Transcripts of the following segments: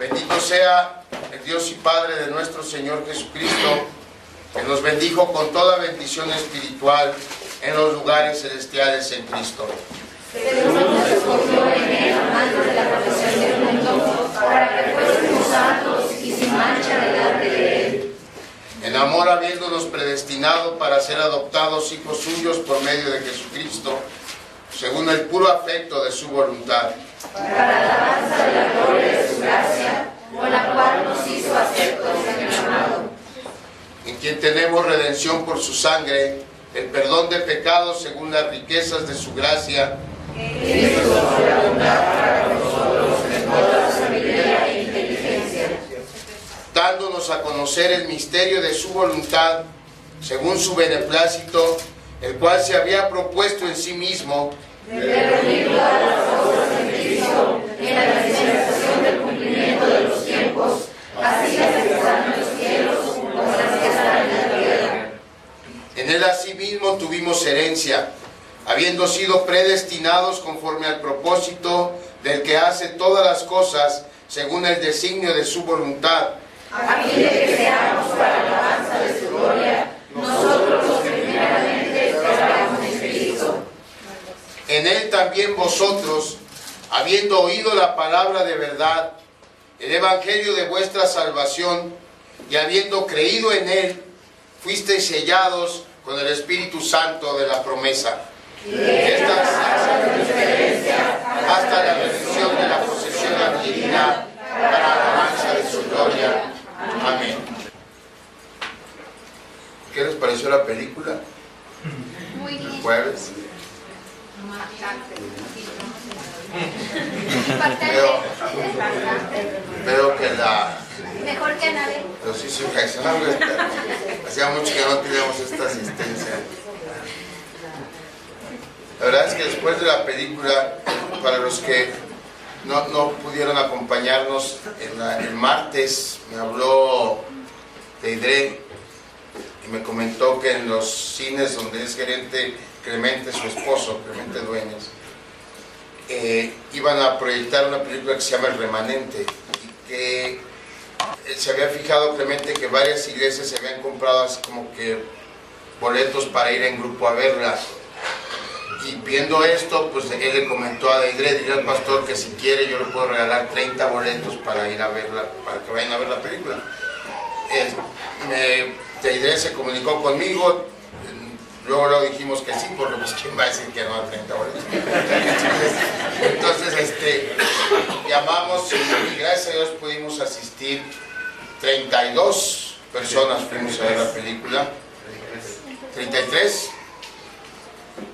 Bendito sea el Dios y Padre de nuestro Señor Jesucristo, que nos bendijo con toda bendición espiritual en los lugares celestiales en Cristo. Pero nos escogió en él antes de la fundación del mundo, para que fuésemos santos y sin mancha delante de él. En amor, habiéndonos predestinado para ser adoptados hijos suyos por medio de Jesucristo, según el puro afecto de su voluntad. Para la alabanza de la gloria de su gracia, con la cual nos hizo aceptos en el amado. En quien tenemos redención por su sangre, el perdón de pecados según las riquezas de su gracia, que hizo con la bondad para nosotros en toda sabiduría e inteligencia, dándonos a conocer el misterio de su voluntad, según su beneplácito, el cual se había propuesto en sí mismo, de reunir todas las cosas en Cristo, en la dispensación del cumplimiento de los tiempos, así las que están en los cielos como las que están en la tierra. En él asimismo tuvimos herencia, habiendo sido predestinados conforme al propósito del que hace todas las cosas, según el designio de su voluntad, A fin de que seamos para la alabanza de su gloria, nosotros los que primeramente esperamos en Cristo. En él también vosotros, habiendo oído la palabra de verdad, el evangelio de vuestra salvación, y habiendo creído en él, fuisteis sellados con el Espíritu Santo de la promesa. Esta hasta la redención de la posesión adquirida para la alabanza de su gloria. Amén. ¿Qué les pareció la película? Muy bien. Jueves. Veo que la... Mejor que nadie. Pero sí, sí, reaccionamos. Hacía mucho que no teníamos esta asistencia. La verdad es que después de la película, para los que no pudieron acompañarnos, el martes me habló Deidre y me comentó que en los cines donde es gerente Clemente, su esposo, Clemente Dueñas, iban a proyectar una película que se llama El Remanente, y que se había fijado Clemente que varias iglesias se habían comprado así como que boletos para ir en grupo a verla. Y viendo esto, pues él le comentó a Deidre, dile al pastor que si quiere yo le puedo regalar 30 boletos para ir a verla, para que vayan a ver la película. Deidre se comunicó conmigo, luego dijimos que sí, porque pues quién va a decir que no a 30 boletos. Entonces llamamos y gracias a Dios pudimos asistir. 32 personas fuimos a ver la película. 33.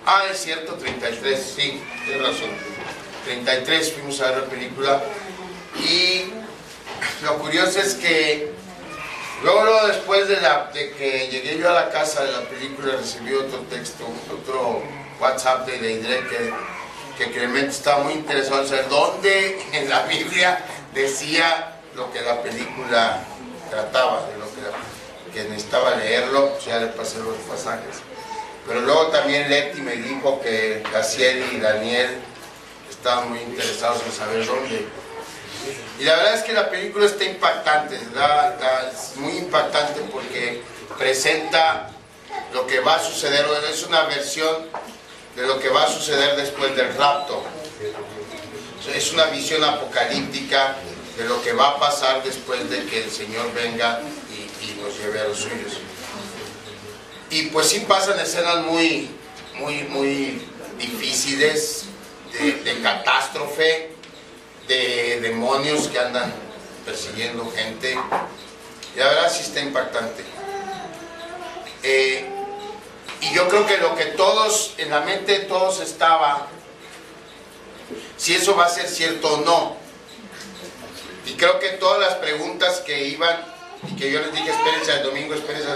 Ah, es cierto, 33, sí, tienes razón. 33 fuimos a ver la película. Y lo curioso es que luego después de que llegué yo a la casa de la película, recibí otro texto, otro WhatsApp de Deidre que Clemente estaba muy interesado en saber dónde en la Biblia decía lo que la película trataba, de lo que necesitaba leerlo. Pues ya le pasé los pasajes. Pero luego también Leti me dijo que Cassiel y Daniel estaban muy interesados en saber dónde. Y la verdad es que la película está impactante, es muy impactante porque presenta lo que va a suceder, es una versión de lo que va a suceder después del rapto. Es una visión apocalíptica de lo que va a pasar después de que el Señor venga y nos lleve a los suyos. Y pues sí pasan escenas muy difíciles, de catástrofe, de demonios que andan persiguiendo gente. Y la verdad sí está impactante. Y yo creo que lo que todos, en la mente de todos estaba, si eso va a ser cierto o no. Y creo que todas las preguntas que iban, y que yo les dije espérense al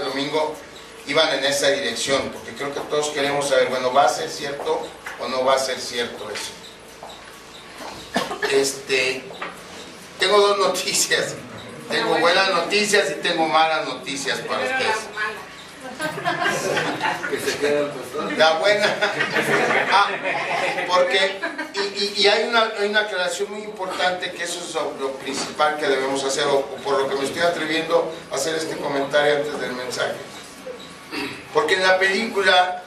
domingo, iban en esa dirección, porque creo que todos queremos saber, bueno, ¿va a ser cierto o no va a ser cierto eso? Tengo dos noticias. Tengo buenas noticias y tengo malas noticias para ustedes. Que se quede el pastor. La buena, porque Y hay una aclaración muy importante, que eso es lo principal que debemos hacer, o por lo que me estoy atreviendo a hacer este comentario antes del mensaje. Porque en la película,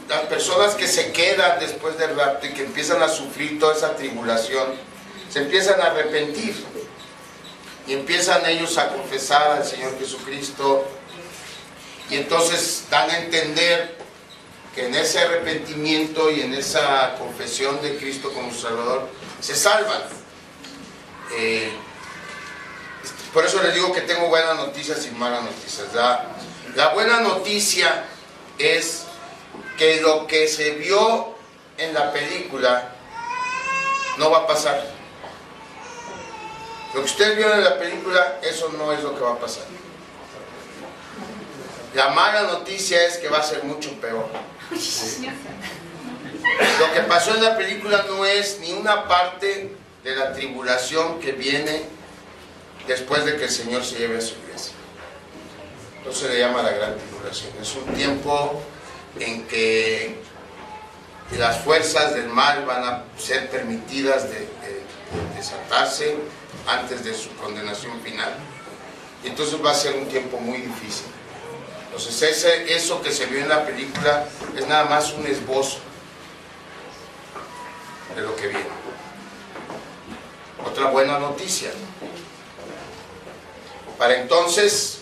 las personas que se quedan después del rapto y que empiezan a sufrir toda esa tribulación, se empiezan a arrepentir y empiezan ellos a confesar al Señor Jesucristo, y entonces dan a entender que en ese arrepentimiento y en esa confesión de Cristo como Salvador se salvan. Por eso les digo que tengo buenas noticias y malas noticias. La buena noticia es que lo que se vio en la película no va a pasar. Lo que ustedes vieron en la película, eso no es lo que va a pasar. La mala noticia es que va a ser mucho peor. Lo que pasó en la película no es ni una parte de la tribulación que viene después de que el Señor se lleve a su iglesia. Entonces se le llama la gran tribulación. Es un tiempo en que las fuerzas del mal van a ser permitidas de desatarse antes de su condenación final. Y entonces va a ser un tiempo muy difícil. Entonces eso que se vio en la película es nada más un esbozo de lo que viene. Otra buena noticia. Para entonces,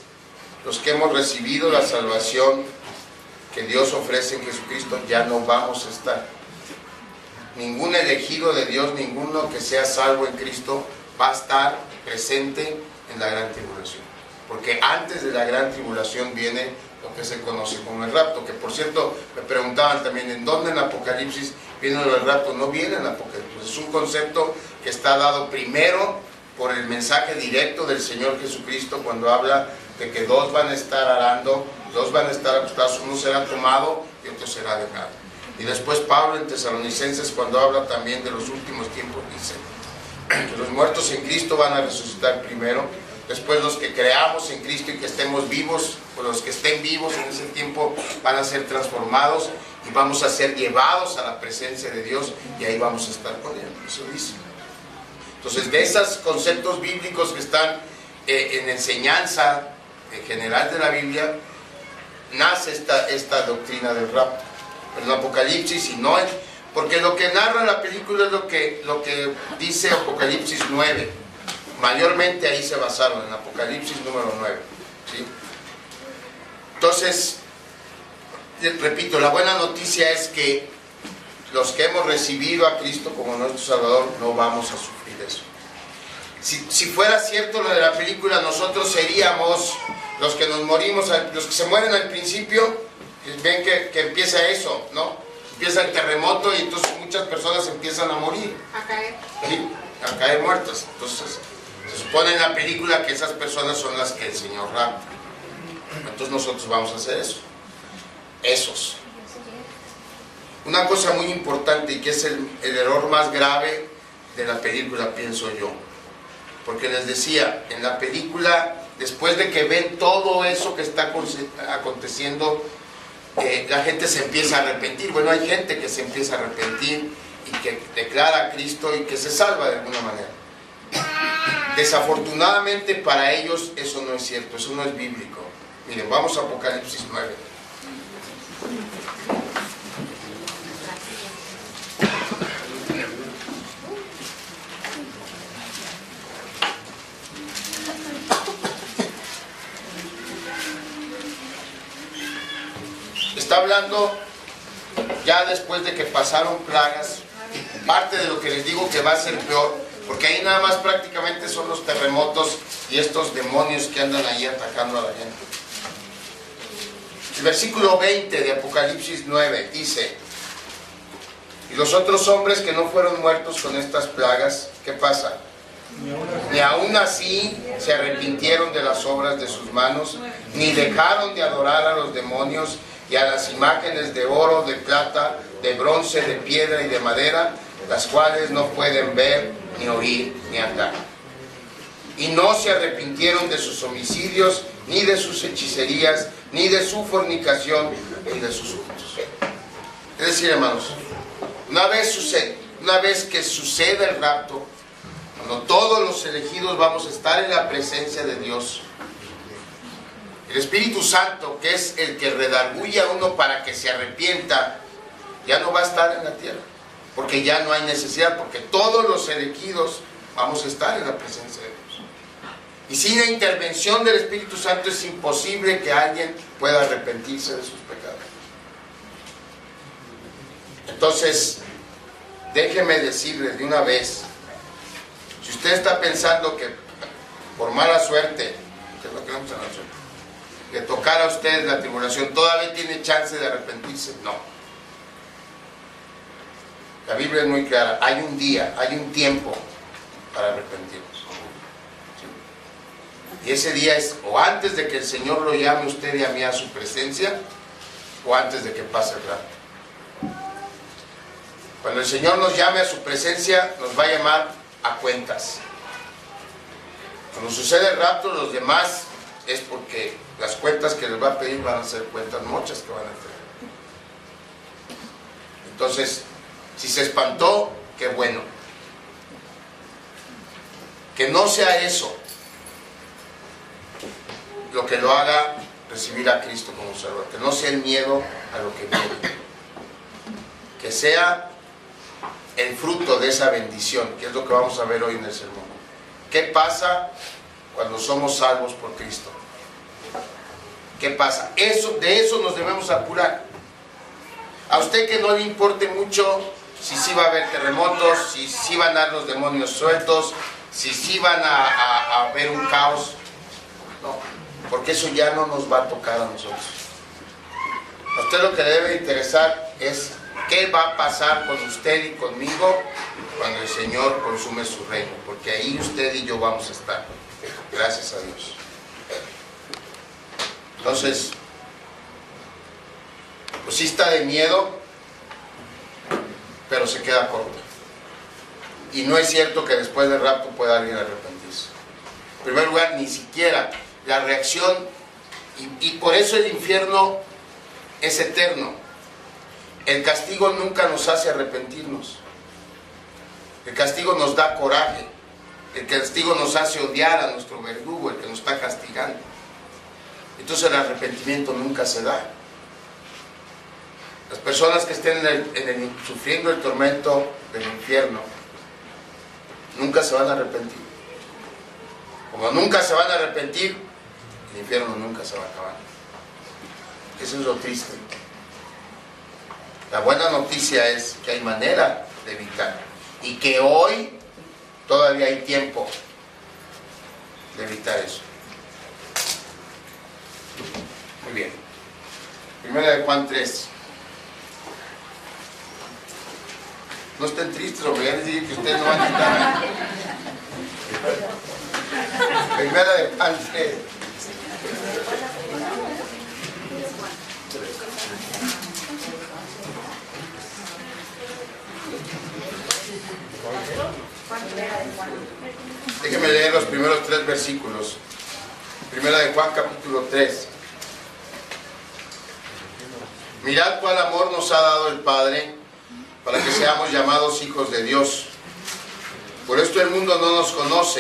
los que hemos recibido la salvación que Dios ofrece en Jesucristo, ya no vamos a estar. Ningún elegido de Dios, ninguno que sea salvo en Cristo, va a estar presente en la gran tribulación. Porque antes de la gran tribulación viene lo que se conoce como el rapto. Que por cierto, me preguntaban también, ¿en dónde en Apocalipsis viene el rapto? No viene en Apocalipsis. Es un concepto que está dado primero por el mensaje directo del Señor Jesucristo, cuando habla de que dos van a estar arando, dos van a estar acostados, uno será tomado y otro será dejado. Y después Pablo en Tesalonicenses, cuando habla también de los últimos tiempos, dice que los muertos en Cristo van a resucitar primero, después los que creamos en Cristo y que estemos vivos, o los que estén vivos en ese tiempo, van a ser transformados y vamos a ser llevados a la presencia de Dios, y ahí vamos a estar con Él. Eso dice. Entonces, de esos conceptos bíblicos que están en enseñanza general de la Biblia, nace esta doctrina del rapto. En el Apocalipsis, y no es, porque lo que narra la película es lo que dice Apocalipsis 9. Mayormente ahí se basaron, en Apocalipsis número 9. ¿Sí? Entonces, repito, la buena noticia es que los que hemos recibido a Cristo como nuestro Salvador no vamos a sufrir eso. Si fuera cierto lo de la película, nosotros seríamos los que nos morimos, los que se mueren al principio. Ven que empieza eso, ¿no? Empieza el terremoto y entonces muchas personas empiezan a morir. A caer. ¿Sí? A caer muertas. Entonces, se supone en la película que esas personas son las que el Señor rapta. Entonces nosotros vamos a hacer eso. Esos. Una cosa muy importante, y que es el error más grave de la película, pienso yo. Porque les decía, en la película, después de que ven todo eso que está aconteciendo, la gente se empieza a arrepentir. Bueno, hay gente que se empieza a arrepentir y que declara a Cristo y que se salva de alguna manera. Desafortunadamente para ellos eso no es cierto, eso no es bíblico. Miren, vamos a Apocalipsis 9. Está hablando ya después de que pasaron plagas, parte de lo que les digo que va a ser peor, porque ahí nada más prácticamente son los terremotos y estos demonios que andan ahí atacando a la gente. El versículo 20 de Apocalipsis 9 dice: y los otros hombres que no fueron muertos con estas plagas, ¿qué pasa? Ni aún así se arrepintieron de las obras de sus manos, ni dejaron de adorar a los demonios y a las imágenes de oro, de plata, de bronce, de piedra y de madera, las cuales no pueden ver, ni oír, ni andar. Y no se arrepintieron de sus homicidios, ni de sus hechicerías, ni de su fornicación, ni de sus hurtos. Es decir, hermanos, una vez una vez que suceda el rapto, cuando todos los elegidos vamos a estar en la presencia de Dios, el Espíritu Santo, que es el que redarguye a uno para que se arrepienta, ya no va a estar en la tierra, porque ya no hay necesidad, porque todos los elegidos vamos a estar en la presencia de Dios. Y sin la intervención del Espíritu Santo es imposible que alguien pueda arrepentirse de sus pecados. Entonces, déjeme decirles de una vez, si usted está pensando que por mala suerte, que es lo que vamos a hacer, que tocar a usted la tribulación, todavía tiene chance de arrepentirse, no. La Biblia es muy clara, hay un día, hay un tiempo para arrepentirnos. ¿Sí? Y ese día es o antes de que el Señor lo llame a usted y a mí a su presencia, o antes de que pase el rapto. Cuando el Señor nos llame a su presencia, nos va a llamar a cuentas. Cuando sucede el rapto, los demás es porque las cuentas que les va a pedir van a ser cuentas muchas que van a tener. Entonces, si se espantó, qué bueno. Que no sea eso lo que lo haga recibir a Cristo como Salvador. Que no sea el miedo a lo que viene. Que sea el fruto de esa bendición, que es lo que vamos a ver hoy en el sermón. ¿Qué pasa cuando somos salvos por Cristo? ¿Qué pasa? De eso nos debemos apurar. A usted que no le importe mucho si sí va a haber terremotos, si sí van a dar los demonios sueltos, si sí van a haber un caos. No, porque eso ya no nos va a tocar a nosotros. A usted lo que le debe interesar es qué va a pasar con usted y conmigo cuando el Señor consume su reino, porque ahí usted y yo vamos a estar. Gracias a Dios. Entonces, pues sí está de miedo, pero se queda corto. Y no es cierto que después del rapto pueda alguien arrepentirse. En primer lugar, ni siquiera la reacción, y por eso el infierno es eterno. El castigo nunca nos hace arrepentirnos. El castigo nos da coraje. El castigo nos hace odiar a nuestro verdugo, el que nos está castigando. Entonces el arrepentimiento nunca se da. Las personas que estén sufriendo el tormento del infierno nunca se van a arrepentir. Como nunca se van a arrepentir, el infierno nunca se va a acabar. Eso es lo triste. La buena noticia es que hay manera de evitar y que hoy todavía hay tiempo de evitar eso. Muy bien. Primera de Juan 3. No estén tristes, lo que ya les dije que ustedes no van a estar. Primera de Juan 3. Déjenme leer los primeros 3 versículos. Primera de Juan capítulo 3. Mirad cuál amor nos ha dado el Padre para que seamos llamados hijos de Dios. Por esto el mundo no nos conoce,